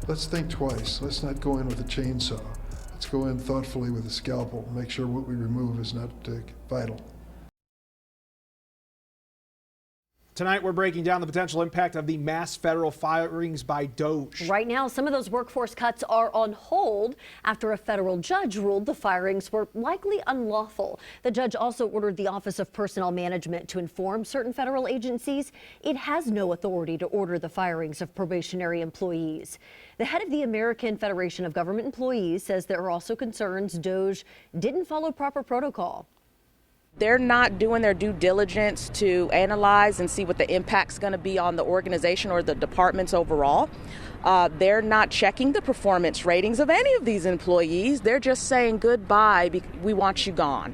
let's think twice. Let's not go in with a chainsaw. Let's go in thoughtfully with a scalpel and make sure what we remove is not vital. Tonight, we're breaking down the potential impact of the mass federal firings by DOJ. Right now, some of those workforce cuts are on hold after a federal judge ruled the firings were likely unlawful. The judge also ordered the Office of Personnel Management to inform certain federal agencies it has no authority to order the firings of probationary employees. The head of the American Federation of Government Employees says there are also concerns DOJ didn't follow proper protocol. They're not doing their due diligence to analyze and see what the impact's going to be on the organization or the departments overall. They're not checking the performance ratings of any of these employees. They're just saying goodbye, we want you gone.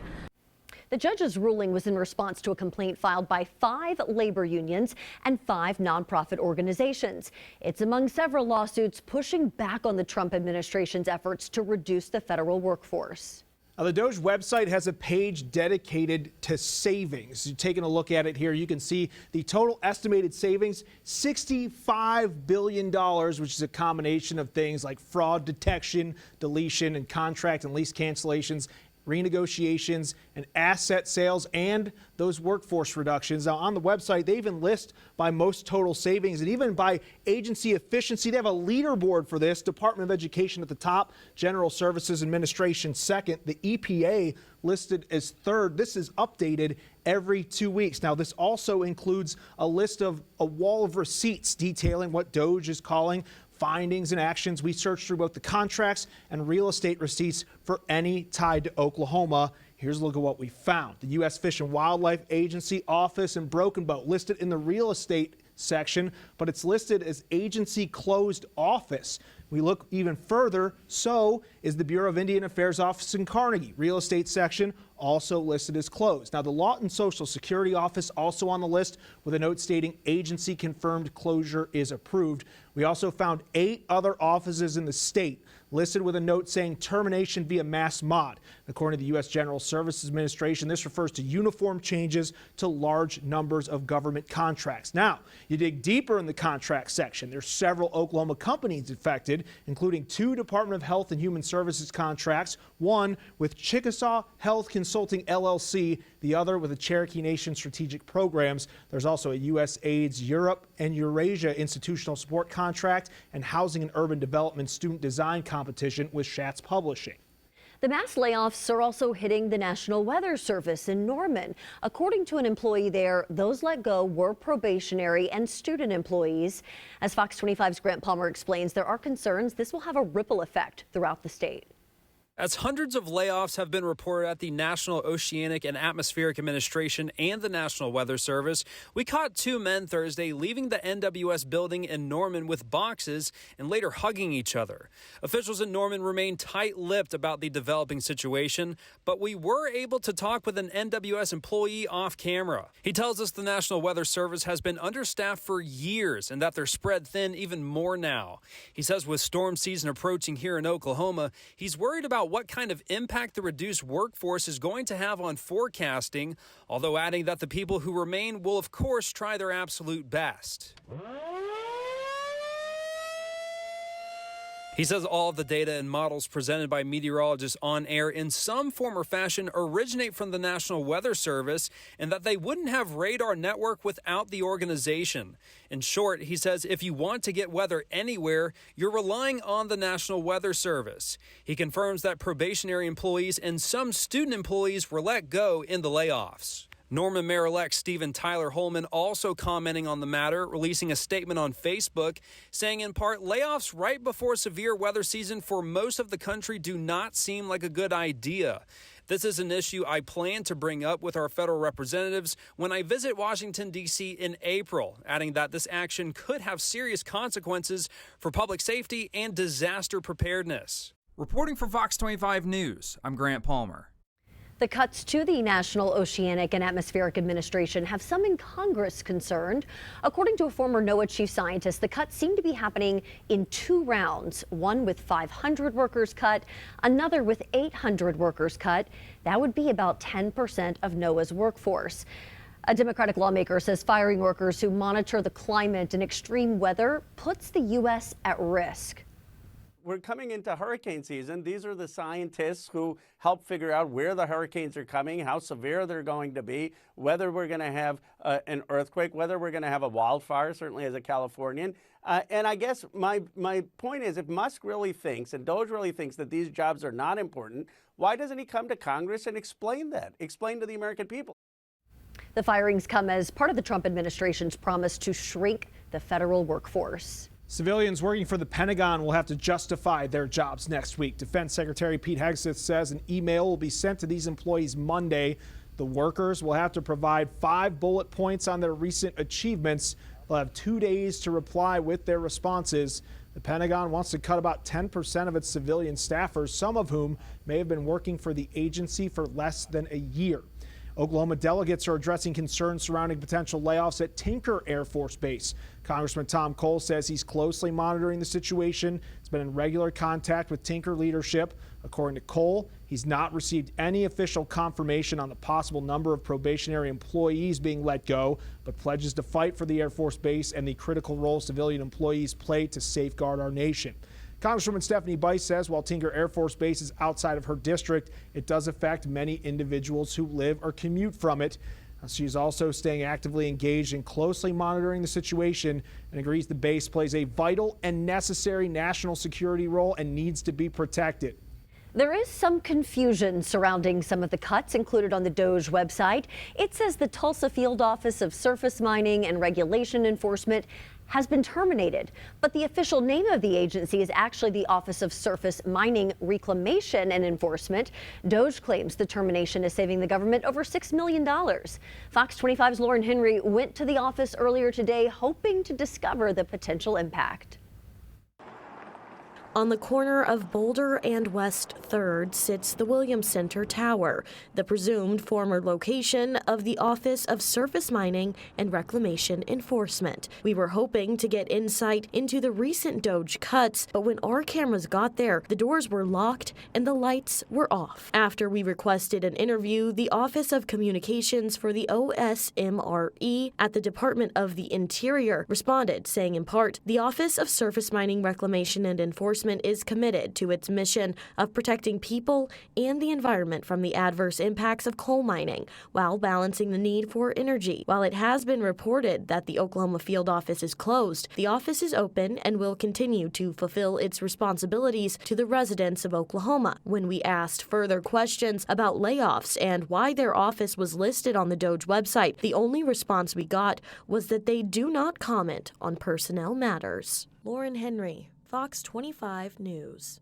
The judge's ruling was in response to a complaint filed by 5 labor unions and 5 nonprofit organizations. It's among several lawsuits pushing back on the Trump administration's efforts to reduce the federal workforce. Now, the DOJ website has a page dedicated to savings. You're taking a look at it here. You can see the total estimated savings, $65 billion, which is a combination of things like fraud detection, deletion, and contract and lease cancellations, renegotiations, and asset sales, and those workforce reductions. Now, on the website, they even list by most total savings and even by agency efficiency. They have a leaderboard for this. Department of Education at the top, General Services Administration second, the EPA listed as third. This is updated every 2 weeks. Now, this also includes a list of a wall of receipts detailing what DOJ is calling findings and actions. We searched through both the contracts and real estate receipts for any tied to Oklahoma. Here's a look at what we found. The U.S. Fish and Wildlife Agency office in Broken Bow listed in the real estate section, but it's listed as agency closed office. We look even further, so is the Bureau of Indian Affairs office in Carnegie. Real estate section also listed as closed. Now, the Lawton Social Security office also on the list with a note stating agency confirmed closure is approved. We also found 8 other offices in the state listed with a note saying termination via mass mod. According to the U.S. General Services Administration, this refers to uniform changes to large numbers of government contracts. Now, you dig deeper in the contract section. There's several Oklahoma companies affected, including 2 Department of Health and Human Services contracts, one with Chickasaw Health Consulting LLC, the other with the Cherokee Nation Strategic Programs. There's also a USAID's Europe and Eurasia Institutional Support Contract and Housing and Urban Development Student Design Competition with Schatz Publishing. The mass layoffs are also hitting the National Weather Service in Norman. According to an employee there, those let go were probationary and student employees. As Fox 25's Grant Palmer explains, there are concerns this will have a ripple effect throughout the state. As hundreds of layoffs have been reported at the National Oceanic and Atmospheric Administration and the National Weather Service, we caught 2 men Thursday leaving the NWS building in Norman with boxes and later hugging each other. Officials in Norman remain tight-lipped about the developing situation, but we were able to talk with an NWS employee off camera. He tells us the National Weather Service has been understaffed for years and that they're spread thin even more now. He says with storm season approaching here in Oklahoma, he's worried about what kind of impact the reduced workforce is going to have on forecasting, although adding that the people who remain will, of course, try their absolute best. He says all of the data and models presented by meteorologists on air in some form or fashion originate from the National Weather Service and that they wouldn't have radar network without the organization. In short, he says if you want to get weather anywhere, you're relying on the National Weather Service. He confirms that probationary employees and some student employees were let go in the layoffs. Norman Mayor-elect Stephen Tyler Holman also commenting on the matter, releasing a statement on Facebook, saying in part, layoffs right before severe weather season for most of the country do not seem like a good idea. This is an issue I plan to bring up with our federal representatives when I visit Washington, D.C. in April, adding that this action could have serious consequences for public safety and disaster preparedness. Reporting for Fox 25 News, I'm Grant Palmer. The cuts to the National Oceanic and Atmospheric Administration have some in Congress concerned. According to a former NOAA chief scientist, the cuts seem to be happening in 2 rounds, one with 500 workers cut, another with 800 workers cut. That would be about 10% of NOAA's workforce. A Democratic lawmaker says firing workers who monitor the climate and extreme weather puts the U.S. at risk. we're coming into hurricane season. These are the scientists who help figure out where the hurricanes are coming, how severe they're going to be, whether we're going to have an earthquake, whether we're going to have a wildfire, certainly as a Californian. And I guess my point is, if Musk really thinks and Doge really thinks that these jobs are not important, why doesn't he come to Congress and explain that? Explain to the American people. The firings come as part of the Trump administration's promise to shrink the federal workforce. Civilians working for the Pentagon will have to justify their jobs next week. Defense Secretary Pete Hegseth says an email will be sent to these employees Monday. The workers will have to provide 5 bullet points on their recent achievements. They'll have 2 days to reply with their responses. The Pentagon wants to cut about 10% of its civilian staffers, some of whom may have been working for the agency for less than a year. Oklahoma delegates are addressing concerns surrounding potential layoffs at Tinker Air Force Base. Congressman Tom Cole says he's closely monitoring the situation. He's been in regular contact with Tinker leadership. According to Cole, he's not received any official confirmation on the possible number of probationary employees being let go, but pledges to fight for the Air Force Base and the critical role civilian employees play to safeguard our nation. Congresswoman Stephanie Bice says while Tinker Air Force Base is outside of her district, it does affect many individuals who live or commute from it. She's also staying actively engaged in closely monitoring the situation and agrees the base plays a vital and necessary national security role and needs to be protected. There is some confusion surrounding some of the cuts included on the DOGE website. It says the Tulsa Field Office of Surface Mining and Regulation Enforcement has been terminated, but the official name of the agency is actually the Office of Surface Mining Reclamation and Enforcement. DOGE claims the termination is saving the government over $6 million. Fox 25's Lauren Henry went to the office earlier today hoping to discover the potential impact. On the corner of Boulder and West 3rd sits the Williams Center Tower, the presumed former location of the Office of Surface Mining and Reclamation Enforcement. We were hoping to get insight into the recent DOGE cuts, but when our cameras got there, the doors were locked and the lights were off. After we requested an interview, the Office of Communications for the OSMRE at the Department of the Interior responded, saying in part, the Office of Surface Mining, Reclamation and Enforcement is committed to its mission of protecting people and the environment from the adverse impacts of coal mining while balancing the need for energy. While it has been reported that the Oklahoma field office is closed, the office is open and will continue to fulfill its responsibilities to the residents of Oklahoma. When we asked further questions about layoffs and why their office was listed on the DOGE website, the only response we got was that they do not comment on personnel matters. Lauren Henry, Fox 25 News.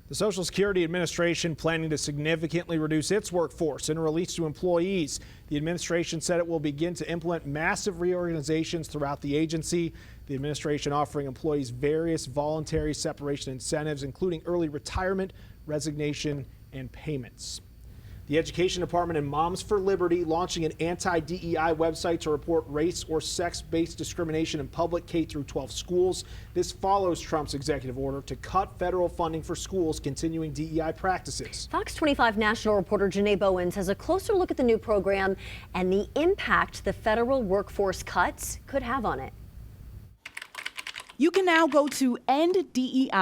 The Social Security Administration planning to significantly reduce its workforce in a release to employees. The administration said it will begin to implement massive reorganizations throughout the agency. The administration offering employees various voluntary separation incentives, including early retirement, resignation, and payments. The Education Department and Moms for Liberty launching an anti-DEI website to report race or sex-based discrimination in public K-12 schools. This follows Trump's executive order to cut federal funding for schools continuing DEI practices. Fox 25 national reporter Janae Bowens has a closer look at the new program and the impact the federal workforce cuts could have on it. You can now go to enddei.ed.gov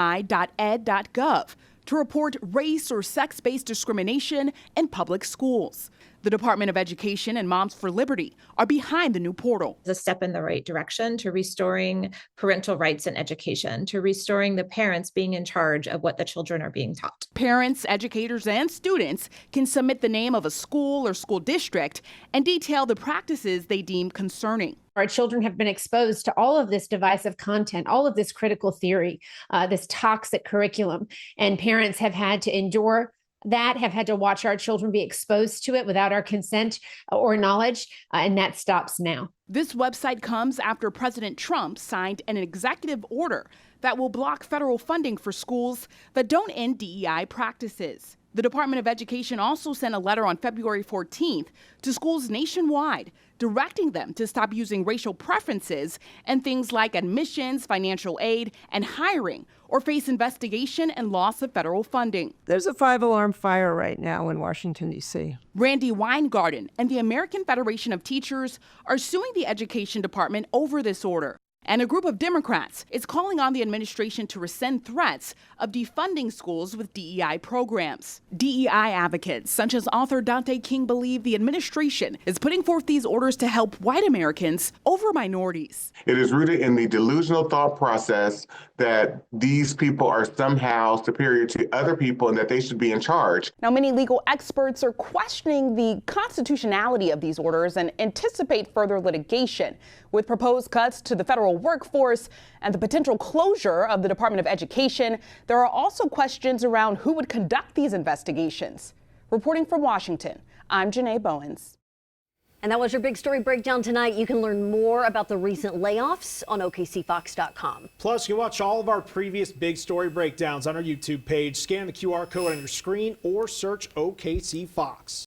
to report race or sex-based discrimination in public schools. The Department of Education and Moms for Liberty are behind the new portal. It's a step in the right direction to restoring parental rights in education, to restoring the parents being in charge of what the children are being taught. Parents, educators, and students can submit the name of a school or school district and detail the practices they deem concerning. Our children have been exposed to all of this divisive content, all of this critical theory, this toxic curriculum, and parents have had to endure that, have had to watch our children be exposed to it without our consent or knowledge, and that stops now. This website comes after President Trump signed an executive order that will block federal funding for schools that don't end DEI practices. The Department of Education also sent a letter on February 14th to schools nationwide, directing them to stop using racial preferences in things like admissions, financial aid, and hiring, or face investigation and loss of federal funding. There's a 5-alarm fire right now in Washington, D.C. Randy Weingarten and the American Federation of Teachers are suing the Education Department over this order. And a group of Democrats is calling on the administration to rescind threats of defunding schools with DEI programs. DEI advocates, such as author Dante King, believe the administration is putting forth these orders to help white Americans over minorities. It is rooted in the delusional thought process that these people are somehow superior to other people and that they should be in charge. Now, many legal experts are questioning the constitutionality of these orders and anticipate further litigation. With proposed cuts to the federal workforce and the potential closure of the Department of Education, there are also questions around who would conduct these investigations. Reporting from Washington, I'm Janae Bowens. And that was your big story breakdown tonight. You can learn more about the recent layoffs on OKCFox.com. Plus, you can watch all of our previous big story breakdowns on our YouTube page. Scan the QR code on your screen or search OKC Fox.